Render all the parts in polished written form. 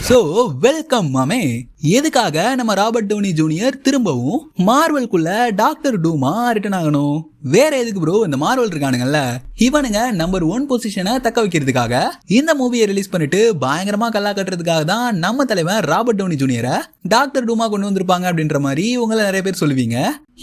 So welcome மாமே. எதுக்காக நம்ம ராபர்ட் டவுனி ஜூனியர் திரும்பவும் மார்வல்குள்ள டாக்டர் டூமா ரிட்டர்ன் ஆகணும்? வேற எதுக்கு ப்ரோ? இந்த மார்வல் இருக்கானுங்கல்ல, இவனுங்க நம்பர் 1 பொசிஷனை தக்க வைக்கிறதுக்காக இந்த மூவியை ரிலீஸ் பண்ணிட்டு பயங்கரமா கல்லா கட்டுறதுக்காக தான் நம்ம தலைவன் ராபர்ட் டவுனி ஜூனியரை டாக்டர் டூமா கொண்டு வந்திருப்பாங்க அப்படின்ற மாதிரி உங்களை நிறைய பேர் சொல்லுவீங்க.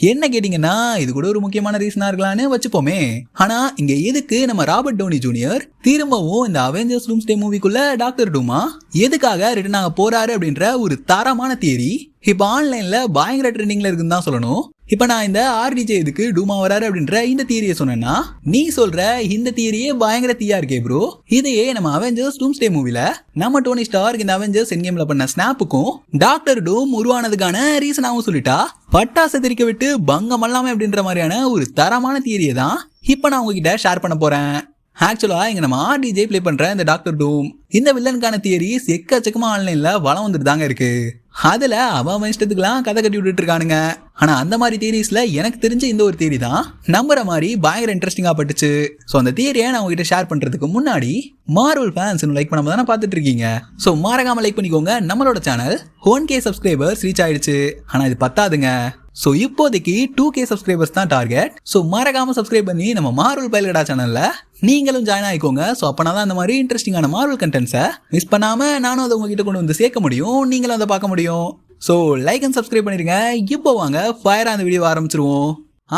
என்ன கேட்டீங்கன்னா இது கூட ஒரு முக்கியமான ரீசனா இருக்கலாம்னு வச்சுப்போமே. ஆனா இங்க எதுக்கு நம்ம ராபர்ட் டவுனி ஜூனியர் திரும்பவும் இந்த அவெஞ்சர்ஸ் டூம்ஸ்டே மூவிக்குள்ள டாக்டர் டூமா எதுக்காக ரிட்டர்ன் ஆக போறாரு அப்படின்ற ஒரு தரமான தியரி இப்ப ஆன்லைன்ல பயங்கர ட்ரெண்டிங்ல இருக்குன்னு தான் சொல்லணும். இப்ப நான் இந்த ஆர்டிஜே இதுக்கு டூமா வராரு அப்படின்ற இந்த தியரியை சொன்னேன்னா நீ சொல்ற இந்த தியரியே பயங்கர தீயா இருக்கே ப்ரோ. இதையே நம்ம அவெஞ்சர்ஸ் டூம்ஸ்டே மூவில நம்ம டோனி ஸ்டார்க் இந்த அவெஞ்சர்ஸ் என்கேம்ல பண்ண ஸ்னாப்புக்கும் டாக்டர் டூம் உருவானதுக்கான ரீசனாவும் சொல்லிட்டா பட்டாசு தெரிக்க விட்டு பங்கம் அல்லாம அப்படின்ற மாதிரியான ஒரு தரமான தியரியை தான் இப்ப நான் உங்ககிட்ட ஷேர் பண்ண போறேன். ஆக்சுவலா இங்க நம்ம ஆர்டிஜே பிளே பண்ற இந்த டாக்டர் டூம் இந்த வில்லனுக்கான தியரிஸ் எக்கச்சக்கமா ஆன்லைன்ல வளம் வந்துட்டு தாங்க இருக்கு. அதுல அவன் இஷ்டத்துக்குலாம் கதை கட்டி விட்டுட்டு இருக்கானுங்க. ஆனா அந்த மாதிரி தியரிஸ்ல எனக்கு தெரிஞ்ச இந்த ஒரு தியரி தான் நம்புற மாதிரி பயங்கர இன்ட்ரெஸ்டிங்கா பட்டுச்சு. ஸோ அந்த தியரியை நான் உங்ககிட்ட ஷேர் பண்றதுக்கு முன்னாடி மார்வல் ஃபேன்ஸ் லைக் பண்ணாம தானே பார்த்துட்டு இருக்கீங்க. ஸோ மறக்காம லைக் பண்ணிக்கோங்க. நம்மளோட சேனல் 1K சப்ஸ்கிரைபர்ஸ் ரீச் ஆயிடுச்சு. ஆனா இது பத்தாதுங்க. ஸோ இப்போதைக்கு 2K சப்ஸ்கிரைபர்ஸ் தான் டார்கெட். ஸோ மறக்காம சப்ஸ்கிரைப் பண்ணி நம்ம மார்வல் பைலடா சேனல்ல நீங்களும் ஜாயின் ஆயிக்கோங்க. ஸோ அப்பனா தான் இந்த மாதிரி இன்ட்ரெஸ்டிங்கான மார்வல் கண்டென்ட்ஸை மிஸ் பண்ணாம நானும் அதை உங்ககிட்ட கொண்டு வந்து சேர்க்க முடியும், நீங்களும் அதை பார்க்க முடியும். ஸோ லைக் அண்ட் சப்ஸ்கிரைப் பண்ணிருங்க. இப்போ வாங்க ஃபயரா அந்த வீடியோ ஆரம்பிச்சிருவோம்.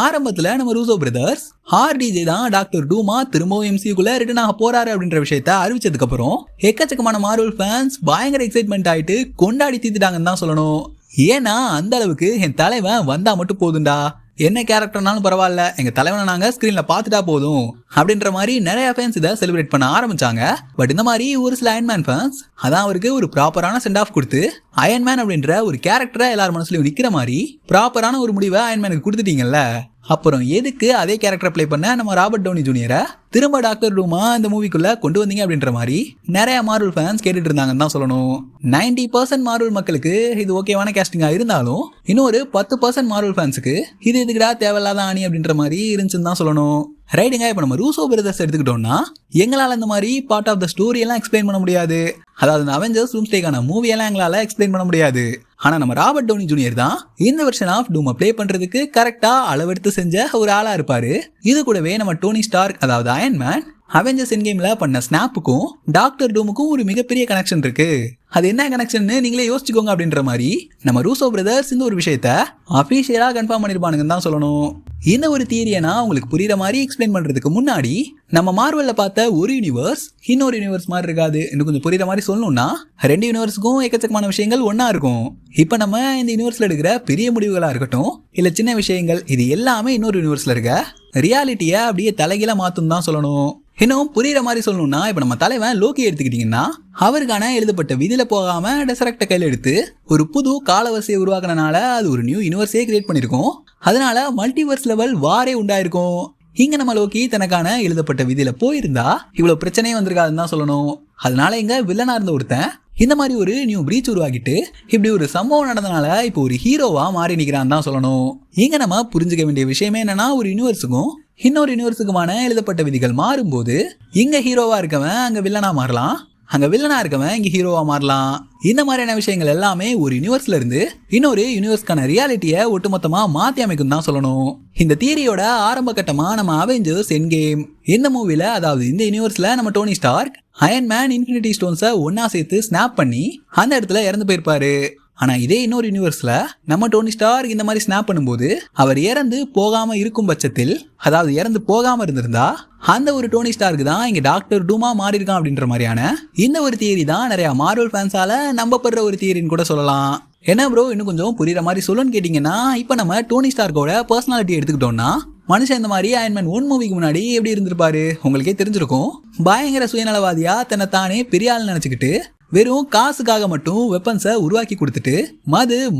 ஆரம்பத்துல நம்ம ரூசோ பிரதர்ஸ் ஆர்டிஜே தான் டாக்டர் டூமா திரும்பவும் எம்சிக்குள்ள ரிட்டர்ன் ஆக போறாரு அப்படின்ற விஷயத்த அறிவிச்சதுக்கு அப்புறம் எக்கச்சக்கமான மார்வல் ஃபேன்ஸ் பயங்கர எக்ஸைட்மெண்ட் ஆயிட்டு கொண்டாடி தீத்துட்டாங்கன்னு தான் சொல்லணும். ஏன்னா அந்த அளவுக்கு என் தலைவன் வந்தா மட்டும் போதுண்டா, என்ன கேரக்டர்னாலும் பரவாயில்ல, எங்க தலைவனை நாங்க ஸ்கிரீன்ல பாத்துட்டா போதும் அப்படின்ற மாதிரி நிறைய ஃபேன்ஸ் இதை செலிப்ரேட் பண்ண ஆரம்பிச்சாங்க. பட் இந்த மாதிரி ஒரு சில அயன்மேன் ஃபேன்ஸ் அதான் அவருக்கு ஒரு ப்ராப்பரான சென்ட் ஆஃப் கொடுத்து அயன்மேன் அப்படின்ற ஒரு கேரக்டரை எல்லாரும் மனசுலயும் நிக்கிற மாதிரி ப்ராப்பரான ஒரு முடிவை அயன்மேனுக்கு கொடுத்துட்டீங்கல்ல, அப்புறம் எதுக்கு அதே கேரக்டர் பிளே பண்ண நம்ம ராபர்ட் டவுனி ஜூனியரை திரும்ப டாக்டர் டூமா இந்த மூவிக்குள்ள கொண்டு வந்தீங்க அப்படின்ற மாதிரி நிறைய மார்வல் ஃபேன்ஸ் கேட்டுட்டு இருந்தாங்கன்னு தான் சொல்லணும். 90% மார்வல் மக்களுக்கு இது ஓகேவான கேஸ்டிங்கா இருந்தாலும் இன்னொரு 10% மார்வல் ஃபேன்ஸுக்கு இது எதுக்குடா தேவையில்லாத ஆணி அப்படின்ற மாதிரி இருந்துச்சுன்னு தான் சொல்லணும். ரைட்டுங்க. இப்போ நம்ம ரூசோ பிரதர்ஸ் எடுத்துக்கிட்டோம்னா எங்களால் இந்த மாதிரி பார்ட் ஆஃப் த ஸ்டோரி எல்லாம் எக்ஸ்பிளைன் பண்ண முடியாது. அதாவது அவெஞ்சர்ஸ் டூம்ஸ்டேக்கான மூவி எல்லாம் எங்களால் எக்ஸ்பிளைன் பண்ண முடியாது. ஆனா நம்ம ராபர்ட் டவுனி ஜூனியர் தான் இந்த வெர்ஷன் ஆஃப் டூமை பிளே பண்றதுக்கு கரெக்டா அளவெடுத்து செஞ்ச ஒரு ஆளா இருப்பாரு. இது கூடவே நம்ம டோனி ஸ்டார்க் அதாவது அயன்மேன் அவெஞ்சர்ஸ் என்கேம்ல பண்ண ஸ்னாப்புக்கும் டாக்டர் டூமுக்கும் ஒரு மிகப்பெரிய கனெக்ஷன் இருக்கு. அது என்ன கனெக்ஷன் நீங்களே யோசிச்சுக்கோங்க அப்படின்ற மாதிரி நம்ம ரூசோ பிரதர்ஸ் இந்த ஒரு விஷயத்த அபிஷியலா கன்ஃபார்ம் பண்ணிருப்பானுங்கன்னு தான் சொல்லணும். இந்த ஒரு தியரியை நான் உங்களுக்கு புரியுற மாதிரி எக்ஸ்பிளைன் பண்றதுக்கு முன்னாடி நம்ம மார்வல்ல பார்த்த ஒரு யூனிவர்ஸ் இன்னொரு யூனிவர்ஸ் மாதிரி இருக்காது. இன்னும் கொஞ்சம் புரியுற மாதிரி சொல்லணும்னா 2 யூனிவர்ஸுக்கும் எக்கச்சக்கமான விஷயங்கள் ஒன்னா இருக்கும். இப்ப நம்ம இந்த யூனிவர்ஸ்ல எடுக்கிற பெரிய முடிவுகளா இருக்கட்டும் இல்ல சின்ன விஷயங்கள், இது எல்லாமே இன்னொரு யூனிவர்ஸ்ல இருக்க ரியாலிட்டியை அப்படியே தலைகீழ மாத்தும் தான் சொல்லணும். இன்னும் புரியுற மாதிரி சொல்லணும்னா இப்ப நம்ம தலைவன் லோக்கி எடுத்துக்கிட்டீங்கன்னா அவருக்கான எழுதப்பட்ட விதியில போகாம டெசரக்ட கையில் எடுத்து ஒரு புது காலவரிசையை உருவாக்குறதுனால அது ஒரு நியூ யூனிவர்ஸே கிரியேட் பண்ணிருக்கோம். அதனால மல்டிவர்ஸ் லெவல் வாரே உண்டாயிருக்கும். இங்க நம்ம லோக்கி தனக்கான எழுதப்பட்ட விதியில போயிருந்தா இவ்வளவு பிரச்சனையே வந்திருக்காதுன்னு தான் சொல்லணும். அதனால இங்க வில்லனா இருந்த ஒருத்தன் இந்த மாதிரி ஒரு நியூ பிரீச் உருவாக்கிட்டு இப்படி ஒரு சம்பவம் நடந்தனால இப்போ ஒரு ஹீரோவா மாறி நிக்கிறான் தான் சொல்லணும். இங்க நம்ம புரிஞ்சுக்க வேண்டிய விஷயமே என்னன்னா ஒரு யூனிவர்ஸுக்கும் இன்னொரு யூனிவர்ஸுக்குமான எழுதப்பட்ட விதிகள் மாறும்போது இங்க ஹீரோவா இருக்கவன் அங்க வில்லனா மாறலாம், அங்க வில்லனா இருக்கவன் இங்க ஹீரோவா மாறலாம். இந்த மாதிரியான விஷயங்கள் எல்லாமே ஒரு யூனிவர்ஸ்ல இருந்து இன்னொரு யூனிவர்ஸ்க்கான ரியாலிட்டியை ஒட்டுமொத்தமா மாத்தி அமைக்கும் தான் சொல்லணும். இந்த தியரியோட ஆரம்ப கட்டமா நம்ம அவெஞ்சர்ஸ் என்கேம் இந்த மூவில அதாவது இந்த யூனிவர்ஸ்ல நம்ம டோனி ஸ்டார்க் அயன்மேன் இன்ஃபினிட்டி ஸ்டோன்ஸை ஒன்னா சேர்த்து ஸ்னாப் பண்ணி அந்த இடத்துல இறந்து போயிருப்பாரு. ஆனா இதே இன்னொரு யூனிவர்ஸ்ல நம்ம டோனி ஸ்டார்க் இந்த மாதிரி ஸ்னாப் பண்ணும்போது அவர் இறந்து போகாம இருக்கும் பட்சத்தில், அதாவது இறந்து போகாம இருந்திருந்தா அந்த ஒரு டோனி ஸ்டார்க்கு தான் இங்க டாக்டர் டூமா மாறி இருக்கான் அப்படின்ற மாதிரியான இந்த ஒரு தியரி தான் நிறைய மார்வல் ஃபேன்ஸால நம்பப்படுற ஒரு தியரின்னு கூட சொல்லலாம். என்ன ப்ரோ இன்னும் கொஞ்சம் புரியுற மாதிரி சொல்லுன்னு கேட்டீங்கன்னா இப்ப நம்ம டோனி ஸ்டார்க்கோட பர்சனாலிட்டி எடுத்துக்கிட்டோம்னா மனுஷன் இந்த மாதிரி அயன்மேன் 1 மூவிக்கு முன்னாடி எப்படி இருந்திருப்பாரு உங்களுக்கே தெரிஞ்சிருக்கும். பயங்கர சுயநலவாதியா தன்னை தானே பெரிய ஆள் நினைச்சுக்கிட்டு வெறும் காசுக்காக மட்டும் வெப்பன்ஸை உருவாக்கி கொடுத்துட்டு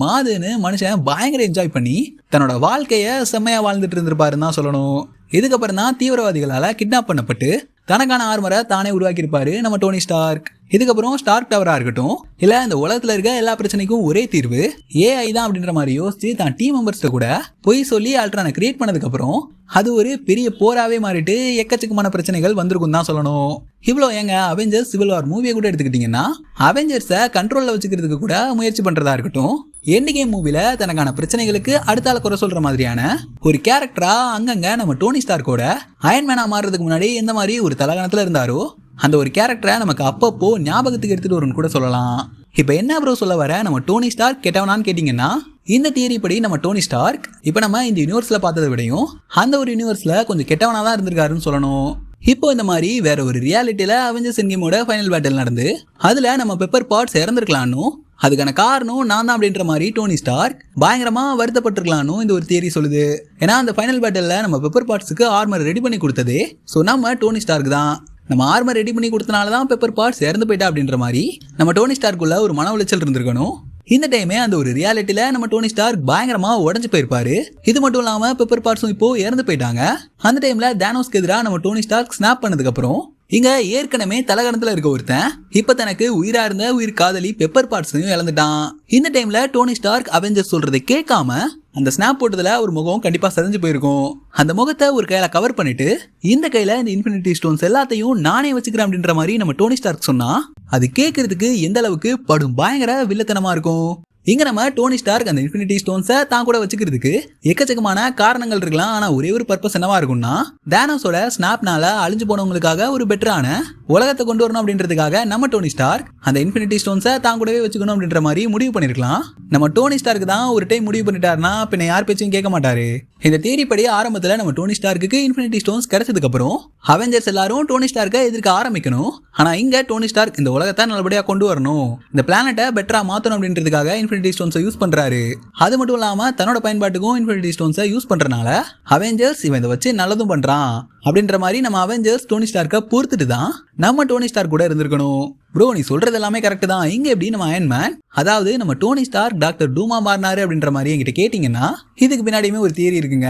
மாதுன்னு மனுஷன் பயங்கர என்ஜாய் பண்ணி தன்னோட வாழ்க்கைய செம்மையா வாழ்ந்துட்டு இருந்திருப்பாருன்னு தான் சொல்லணும். இதுக்கப்புறம் தான் தீவிரவாதிகளால கிட்னாப் பண்ணப்பட்டு தனக்கான ஆர்மரை தானே உருவாக்கியிருப்பாரு நம்ம டோனி ஸ்டார்க். இதுக்கப்புறம் ஸ்டார்க் டவரா இருக்கட்டும் இல்ல இந்த உலகத்துல இருக்க எல்லா பிரச்சனைக்கும் ஒரே தீர்வு ஏஐ தான் அப்படின்ற மாதிரி யோசிச்சு தான் டீம் மெம்பர்ஸ்ட கூட போய் சொல்லி அல்ட்ரானை கிரியேட் பண்ணதுக்கு அப்புறம் அது ஒரு பெரிய போராவே மாறிட்டு எக்கச்சக்கமான பிரச்சனைகள் வந்திருக்கும் தான் சொல்லணும். இவ்வளோ ஏங்க அவெஞ்சர்ஸ் சிவில் வார் மூவியை கூட எடுத்துக்கிட்டீங்கன்னா அவெஞ்சர்ஸை கண்ட்ரோல்ல வச்சுக்கிறதுக்கு கூட முயற்சி பண்றதா இருக்கட்டும், எண்ட் கேம் மூவில தனக்கான பிரச்சனைகளுக்கு அடுத்தால குறை சொல்ற மாதிரியான ஒரு கேரக்டரா அங்கங்க நம்ம டோனி ஸ்டார்க்கோட அயன்மேனா மாறுறதுக்கு முன்னாடி எந்த மாதிரி ஒரு தலகணத்துல இருந்தாரோ அந்த ஒரு கேரக்டரை நமக்கு அப்பப்போ ஞாபகத்துக்கு எடுத்துட்டு வரும்னு கூட சொல்லலாம். இப்போ என்ன ப்ரோ சொல்ல வர நம்ம டோனி ஸ்டார்க் கெட்டவனான்னு கேட்டிங்கன்னா, இந்த தியரி படி நம்ம டோனி ஸ்டார்க் இப்போ நம்ம இந்த யூனிவர்ஸில் பார்த்ததை விடையும் அந்த ஒரு யூனிவர்ஸில் கொஞ்சம் கெட்டவனாக தான் இருந்திருக்காருன்னு சொல்லணும். இப்போ இந்த மாதிரி வேற ஒரு ரியாலிட்டியில் அவெஞ்சர்ஸ் என்கேமோட ஃபைனல் பேட்டில் நடந்து அதில் நம்ம பெப்பர் பாட்ஸ் இறந்துருக்கலான்னு அதுக்கான காரணம் நான் தான் அப்படின்ற மாதிரி டோனி ஸ்டார்க் பயங்கரமா வருத்தப்பட்டிருக்கலான்னு இந்த ஒரு தியரி சொல்லுது. ஏன்னா அந்த ஃபைனல் பேட்டில் நம்ம பெப்பர் பாட்ஸுக்கு ஆர்மர் ரெடி பண்ணி கொடுத்ததே ஸோ நம்ம டோனி ஸ்டார்க் தான். நம்ம ஆர்மர் ரெடி பண்ணி கொடுத்தனால தான் பெப்பர் பாட்ஸ் இறந்து போயிட்டா அப்படின்ற மாதிரி நம்ம டோனி ஸ்டார்க்குள்ள ஒரு மன உளைச்சல் இருந்திருக்கணும். இந்த டைமே அந்த ஒரு ரியாலிட்டியில நம்ம டோனி ஸ்டார்க் பயங்கரமா உடஞ்சு போயிருப்பாரு. இது மட்டும் இல்லாம பெப்பர் பாட்ஸும் இப்போ இறந்து போயிட்டாங்க. அந்த டைம்ல தானோஸ்க்கு எதிராக நம்ம டோனி ஸ்டார்க் ஸ்னாப் பண்ணதுக்கு அப்புறம் இங்க ஏற்கனவே தலகணத்துல இருக்க ஒருத்தன் இப்ப தனக்கு உயிரா இருந்த உயிர் காதலி பெப்பர் பாட்ஸையும் இழந்துட்டான். இந்த டைம்ல டோனி ஸ்டார்க் அவெஞ்சர்ஸ் சொல்றதை கேட்காம அந்த ஸ்னாப் போட்டதுல ஒரு முகம் கண்டிப்பா செதஞ்சு போயிருக்கும். அந்த முகத்தை ஒரு கையில கவர் பண்ணிட்டு இந்த கையில இந்த இன்ஃபினிட்டி ஸ்டோன்ஸ் எல்லாத்தையும் நானே வச்சுக்கிறேன் அப்படின்ற மாதிரி நம்ம டோனி ஸ்டார்க் சொன்னா அது கேட்கறதுக்கு எந்த அளவுக்கு படும் பயங்கர வில்லத்தனமா இருக்கும். இங்க நம்ம டோனி ஸ்டார்க் அந்த இன்ஃபினிட்டி ஸ்டோன்ஸை தான் கூட வச்சுக்கிறதுக்கு எக்கச்சக்கமான காரணங்கள் இருக்கலாம். ஆனா ஒரே ஒரு பர்பஸ் என்னவா இருக்கும்னா தானோஸோட ஸ்னாப்னால அழிஞ்சு போனவங்களுக்காக ஒரு பெட்டரான உலகத்தை கொண்டு வரணும் அப்படின்றதுக்காக நம்ம டோனி ஸ்டார்க் அந்த இன்ஃபினிட்டி ஸ்டோன்ஸை தான் கூடவே வச்சுக்கணும் அப்படின்ற மாதிரி முடிவு பண்ணிருக்கலாம். நம்ம டோனி ஸ்டார்க் தான் ஒரு டைம் முடிவு பண்ணிட்டாருன்னா பின்ன யார் பேச்சையும் கேட்க மாட்டாரு. இந்த தியரி படி ஆரம்பத்துல நம்ம டோனி ஸ்டார்க்கு இன்ஃபினிட்டி ஸ்டோன்ஸ் கிடைச்சதுக்கு அப்புறம் அவெஞ்சர்ஸ் எல்லாரும் டோனி ஸ்டார்க்கை எதிர்க்க ஆரம்பிக்கணும். ஆனா இங்க டோனி ஸ்டார்க் இந்த உலகத்தை நல்லபடியா கொண்டு வரணும், இந்த பிளானட்டை பெட்டரா மாத்தணும் அப்படின்றதுக்காக இன்ஃபினிட்டி ஸ்டோன்ஸை யூஸ் பண்றாரு. அது மட்டும் இல்லாம தன்னோட பயன்பாட்டுக்கும் இன்ஃபினிட்டி ஸ்டோன்ஸை யூஸ் பண்றனால அவெஞ்சர்ஸ் இவன் இதை வச்சு நல்லதும் பண்றான் அப்படின்ற மாதிரி நம்ம அவெஞ்சர்ஸ் டோனி ஸ்டார்க்கை பொறுத்துட்டு தான் நம்ம டோனி ஸ்டார்க் கூட இருந்திருக்கணும். ப்ரோ நீ சொல்றது எல்லாமே கரெக்ட் தான். இங்க எப்படி நம்ம அயன்மேன் அதாவது நம்ம டோனி ஸ்டார்க் டாக்டர் டூமா மாறினாரு அப்படின்ற மாதிரி என்கிட்ட கேட்டீங்கன்னா இதுக்கு பின்னாடியுமே ஒரு தியரி இருக்குங்க.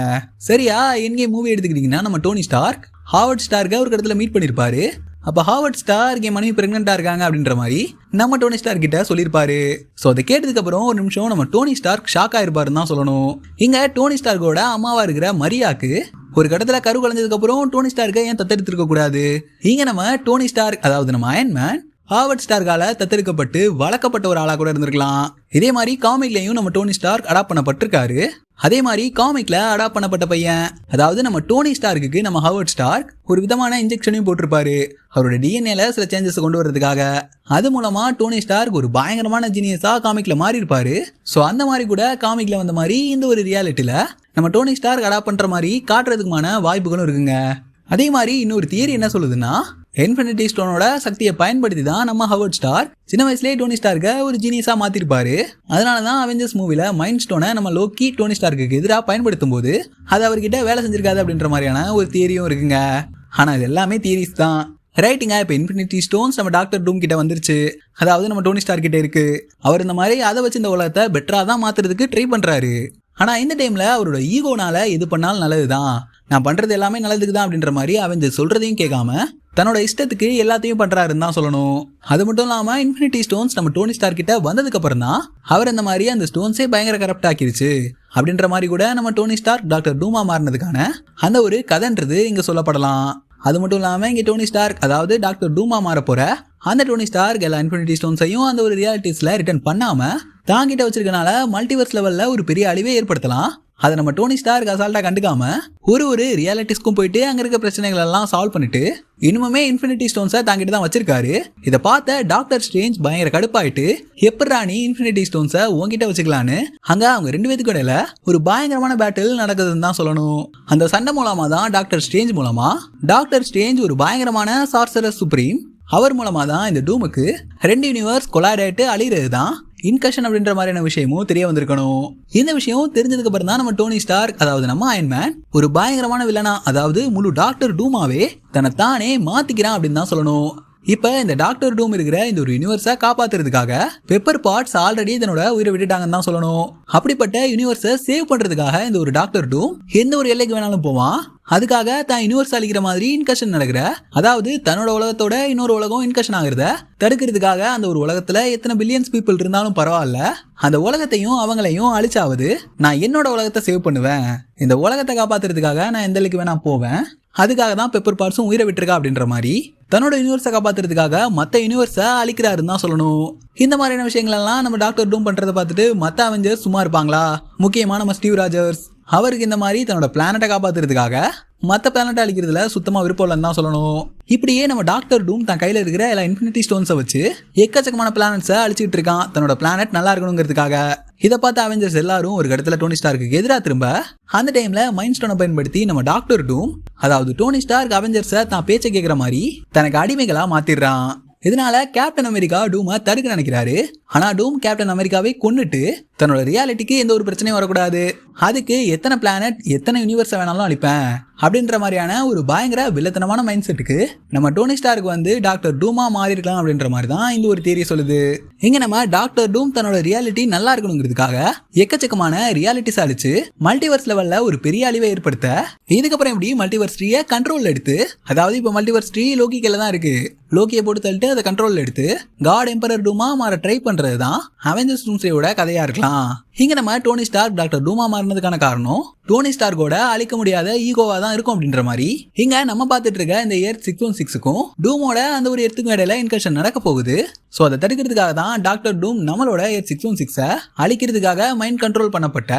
சரியா என்கே மூவி எடுத்துக்கிட்டீங்கன்னா நம்ம டோனி ஸ்டார்க் ஹாவர்ட் ஸ்டார்க்கை ஒரு இடத்துல மீட் பண்ணிருப்பாரு. அப்ப ஹாவர்ட் ஸ்டார்க் என் மனைவி பிரெக்னெண்டா இருக்காங்க அப்படின்ற மாதிரி நம்ம டோனி ஸ்டார்க் கிட்ட சொல்லியிருப்பாரு. ஸோ அதை கேட்டதுக்கு அப்புறம் ஒரு நிமிஷம் நம்ம டோனி ஸ்டார்க் ஷாக் ஆயிருப்பாருன்னு தான் சொல்லணும். இங்க டோனி ஸ்டார்க்கோட அம்மாவா இருக்கிற மரியாக்கு ஒரு கடத்துல கரு கலைஞ்சதுக்கு அப்புறம் டோனி ஸ்டார்க்கை ஏன் தத்தெடுத்திருக்க கூடாது? இங்க நம்ம டோனி ஸ்டார்க் அதாவது நம்ம அயன்மேன் ஹாவர்ட் ஸ்டார்க்கால தத்தெடுக்கப்பட்டு வளர்க்கப்பட்ட ஒரு ஆளா கூட இருந்திருக்கலாம். இதே மாதிரி காமிக்லயும் நம்ம டோனி ஸ்டார்க் அடாப்ட் பண்ணப்பட்டிருக்காரு. அதே மாதிரி காமிக்ல அடாப்ட் பண்ணப்பட்ட பையன் அதாவது நம்ம டோனி ஸ்டார்க்கு நம்ம ஹாவர்ட் ஸ்டார்க் ஒரு விதமான இன்ஜெக்ஷனையும் போட்டிருப்பாரு அவரோட டிஎன்ஏல சில சேஞ்சஸ் கொண்டு வர்றதுக்காக. அது மூலமா டோனி ஸ்டார்க் ஒரு பயங்கரமான ஜீனியஸா காமிக்ல மாறி இருப்பாரு. ஸோ அந்த மாதிரி கூட காமிக்ல வந்த மாதிரி இந்த ஒரு ரியாலிட்டியில நம்ம டோனி ஸ்டார்க் அடாப்ட் பண்ற மாதிரி காட்டுறதுக்குமான வாய்ப்புகளும் இருக்குங்க. அதே மாதிரி இன்னொரு தியரி என்ன சொல்லுதுன்னா இன்ஃபினிட்டி ஸ்டோனோட சக்தியை பயன்படுத்தி தான் நம்ம ஹாவர்ட் ஸ்டார்க் சின்ன வயசுலேயே டோனி ஸ்டார்க்கை ஒரு ஜீனியஸா மாத்திருப்பாரு. அதனாலதான் அவெஞ்சர்ஸ் மூவில மைண்ட் ஸ்டோனை நம்ம லோக்கி டோனி ஸ்டார்க்கு எதிராக பயன்படுத்தும் போது அது அவர்கிட்ட வேலை செஞ்சிருக்காது அப்படின்ற மாதிரியான ஒரு தியரியும் இருக்குங்க. ஆனா இது எல்லாமே தியரிஸ் தான். ரைட்டுங்க. இப்போ இன்ஃபினிட்டி ஸ்டோன்ஸ் நம்ம டாக்டர் டூம் கிட்ட வந்துருச்சு, அதாவது நம்ம டோனி ஸ்டார்க் கிட்ட இருக்கு. அவர் இந்த மாதிரி அதை வச்சு இந்த உலகத்தை பெட்டரா தான் மாத்துறதுக்கு ட்ரை பண்றாரு. ஆனா இந்த டைம்ல அவரோட ஈகோனால எது பண்ணாலும் நல்லதுதான், நான் பண்றது எல்லாமே நல்லதுக்கு தான் அப்படின்ற மாதிரி அவன் சொல்றதையும் கேட்காம தன்னோட இஷ்டத்துக்கு எல்லாத்தையும் பண்றாருன்னு தான் சொல்லணும். அது மட்டும் இல்லாம இன்ஃபினிட்டி ஸ்டோன்ஸ் நம்ம டோனி ஸ்டார்க் கிட்ட வந்ததுக்கு அப்புறம் தான் அவர் இந்த மாதிரி அந்த ஸ்டோன்ஸே பயங்கர கரப்ட் ஆக்கிருச்சு அப்படின்ற மாதிரி கூட நம்ம டோனி ஸ்டார்க் டாக்டர் டூமா மாறினதுக்கான அந்த ஒரு கதைன்றது இங்க சொல்லப்படலாம். அது மட்டும் இல்லாம இங்க டோனி ஸ்டார்க் அதாவது டாக்டர் டூமா மாற போற அந்த டோனி ஸ்டார்க் எல்லா இன்ஃபினிட்டி ஸ்டோன்ஸையும் அந்த ஒரு ரியாலிட்டிஸ்ல ரிட்டர்ன் பண்ணாம தாங்கிட்ட வச்சிருக்கனால மல்டிவர்ஸ் லெவல்ல ஒரு பெரிய அழிவே ஏற்படுத்தலாம். அதை நம்ம டோனி ஸ்டார்க் அசால்ட்டா கண்டுக்காம ஒரு ரியாலிட்டிஸ்க்கும் போயிட்டு அங்க இருக்க பிரச்சனைகள் எல்லாம் சால்வ் பண்ணிட்டு இன்னுமே இன்ஃபினிட்டி ஸ்டோன்ஸை தாங்கிட்டு தான் வச்சிருக்காரு. இதை பார்த்த டாக்டர் ஸ்ட்ரேஞ்ச் பயங்கர கடுப்பாயிட்டு எப்படா நீ இன்ஃபினிட்டி ஸ்டோன்ஸை உங்ககிட்ட வச்சுக்கலான்னு அங்க அவங்க 2 பேத்துக்கு இடையில ஒரு பயங்கரமான பேட்டில் நடக்குதுன்னு தான் சொல்லணும். அந்த சண்டை மூலமா தான் டாக்டர் ஸ்ட்ரேஞ்ச் ஒரு பயங்கரமான சார்சரர் சுப்ரீம் அவர் மூலமா தான் இந்த டூமுக்கு 2 யூனிவர்ஸ் கொலாய்ட் ஆயிட்டு அழிகிறது தான் இன்கஷன் அப்படின்ற மாதிரியான விஷயமும் தெரிய வந்திருக்கணும். இந்த விஷயம் தெரிஞ்சதுக்கு அப்புறம் தான் நம்ம டோனி ஸ்டார்க் அதாவது நம்ம அயன்மேன் ஒரு பயங்கரமான வில்லனா அதாவது முழு டாக்டர் டூமாவே தன்னைத்தானே மாத்திக்கிறான் அப்படின்னு தான் சொல்லணும். இப்ப இந்த டாக்டர் டூம் இருக்கிற இந்த ஒரு யூனிவர்ஸை காப்பாத்துறதுக்காக பெப்பர் பாட்ஸ் ஆல்ரெடி தன்னோட உயிரை விட்டுட்டாங்கன்னு தான் சொல்லணும். அப்படிப்பட்ட யூனிவர்ஸை சேவ் பண்றதுக்காக இந்த ஒரு டாக்டர் டூம் எந்த ஒரு எல்லைக்கு வேணாலும் போவான். அதுக்காக தான் யூனிவர்ஸ் அழிக்கிற மாதிரி இன்கஷன் நடக்கிற, அதாவது தன்னோட உலகத்தோட இன்னொரு உலகம் இன்கஷன் ஆகுறத தடுக்கிறதுக்காக அந்த ஒரு உலகத்துல எத்தனை பில்லியன்ஸ் பீப்புள் இருந்தாலும் பரவாயில்ல, அந்த உலகத்தையும் அவங்களையும் அழிச்சாவது நான் என்னோட உலகத்தை சேவ் பண்ணுவேன், இந்த உலகத்தை காப்பாத்துறதுக்காக நான் எந்த அளவுக்கு வேணா போவேன், அதுக்காக தான் பெப்பர் பார்ட்ஸும் உயிரை விட்டுருக்கா அப்படின்ற மாதிரி தன்னோட யூனிவர்ஸை காப்பாத்துறதுக்காக மற்ற யூனிவர்ஸை அழிக்கிறாருன்னு தான் சொல்லணும். இந்த மாதிரியான விஷயங்கள் எல்லாம் நம்ம டாக்டர் டூம் பண்றதை பார்த்துட்டு மற்ற அவெஞ்சர்ஸ் சும்மா இருப்பாங்களா? முக்கியமான நம்ம ஸ்டீவ் ராஜர்ஸ் அவருக்கு இந்த மாதிரி தன்னோட பிளானட்டை காப்பாத்துறதுக்காக மற்ற பிளானட்டை அழிக்கிறதுல சுத்தமா விருப்பம் இல்லைன்னு தான் சொல்லணும். இப்படியே நம்ம டாக்டர் டூம் தன் கையில இருக்கிற எல்லா இன்ஃபினிட்டி ஸ்டோன்ஸை வச்சு எக்கச்சக்கமான பிளானட்ஸை அழிச்சிட்டு இருக்கான் தன்னோட பிளானட் நல்லா இருக்கணுங்கிறதுக்காக. இதை பார்த்து அவெஞ்சர்ஸ் எல்லாரும் ஒரு இடத்துல டோனி ஸ்டார்க்கு எதிராக திரும்ப அந்த டைம்ல மைண்ட் ஸ்டோனை பயன்படுத்தி நம்ம டாக்டர் டூம், அதாவது டோனி ஸ்டார்க் அவெஞ்சர்ஸை தான் பேச்சை கேட்கிற மாதிரி தனக்கு அடிமைகளா மாத்திடுறான். இதனால கேப்டன் அமெரிக்கா டூமை தடுக்க நினைக்கிறாரு. ஆனா டூம் கேப்டன் அமெரிக்காவை கொன்னுட்டு தன்னோட ரியாலிட்டிக்கு எந்த ஒரு பிரச்சனையும் வரக்கூடாது, அதுக்கு எத்தனை பிளானட் எத்தனை யூனிவர்ஸை வேணாலும் அழிப்பேன் அப்படின்ற மாதிரியான ஒரு பயங்கர வில்லத்தனமான மைண்ட் செட்டுக்கு நம்ம டோனி ஸ்டார்க்கு வந்து டாக்டர் டூமா மாறி இருக்கலாம் அப்படின்ற மாதிரி தான் இந்த ஒரு தியரி சொல்லுது. இங்க நம்ம டாக்டர் டூம் தன்னோட ரியாலிட்டி நல்லா இருக்கணுங்கிறதுக்காக எக்கச்சக்கமான ரியாலிட்டிஸ் அழிச்சு மல்டிவர்ஸ் லெவல்ல ஒரு பெரிய அழிவை ஏற்படுத்த, இதுக்கப்புறம் எப்படி மல்டிவர்ஸ் ட்ரீயை கண்ட்ரோல் எடுத்து, அதாவது இப்போ மல்டிவர்ஸ் ட்ரீ லோக்கி கையில தான் இருக்கு, லோக்கியை போட்டு தள்ளிட்டு அதை கண்ட்ரோல் எடுத்து காட் எம்பரர் டூமா மாற ட்ரை பண்றது தான் அவெஞ்சர்ஸ் டூம்ஸ்டேயோட கதையா இருக்கலாம். இங்க நம்ம டோனி ஸ்டார்க் டாக்டர் டூமா மாறினதுக்கான காரணம் டோனி ஸ்டார்க்கோட அழிக்க முடியாத ஈகோவா தான் இருக்கும் அப்படின்ற மாதிரி இங்க நம்ம பார்த்துட்டு இருக்க இந்த எர்த் 616க்கும் டூமோட அந்த ஒரு எர்த்துக்கும் இடையில இன்கர்ஷன் நடக்க போகுது. ஸோ அதை தடுக்கிறதுக்காக தான் டாக்டர் டூம் நம்மளோட எர்த் 616 அழிக்கிறதுக்காக மைண்ட் கண்ட்ரோல் பண்ணப்பட்ட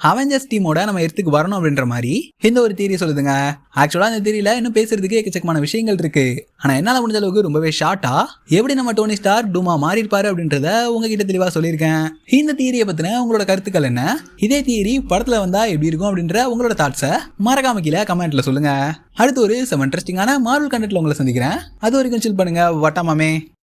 அவெஞ்சர்ஸ் டீமோட நம்ம எர்த்துக்கு வரணும் அப்படின்ற மாதிரி இந்த ஒரு தியரி சொல்லுதுங்க. ஆக்சுவலா இந்த தியரியில இன்னும் பேசுறதுக்கு எக்கச்சக்கமான விஷயங்கள் இருக்கு. ஆனா என்னால முடிஞ்ச அளவுக்கு ரொம்பவே ஷார்ட்டா எப்படி நம்ம டோனி ஸ்டார்க் டூமா மாறி இருப்பாரு அப்படின்றத உங்ககிட்ட தெளிவா சொல்லியிருக்கேன். இந்த தியரியை பத்தின உங்களோட கருத்துக்கள் என்ன? இதே தியரி படத்துல வந்தா எப்படி இருக்கும் அப்படின்ற உங்களோட தாட்ஸை மறக்காம கீழே கமெண்ட்ல சொல்லுங்க. அடுத்து ஒரு இன்ட்ரெஸ்டிங்கான மார்வல் கண்டென்ட்ல உங்களை சந்திக்கிறேன். அது வரைக்கும் சில் பண்ணுங்க. வட்டமாமே.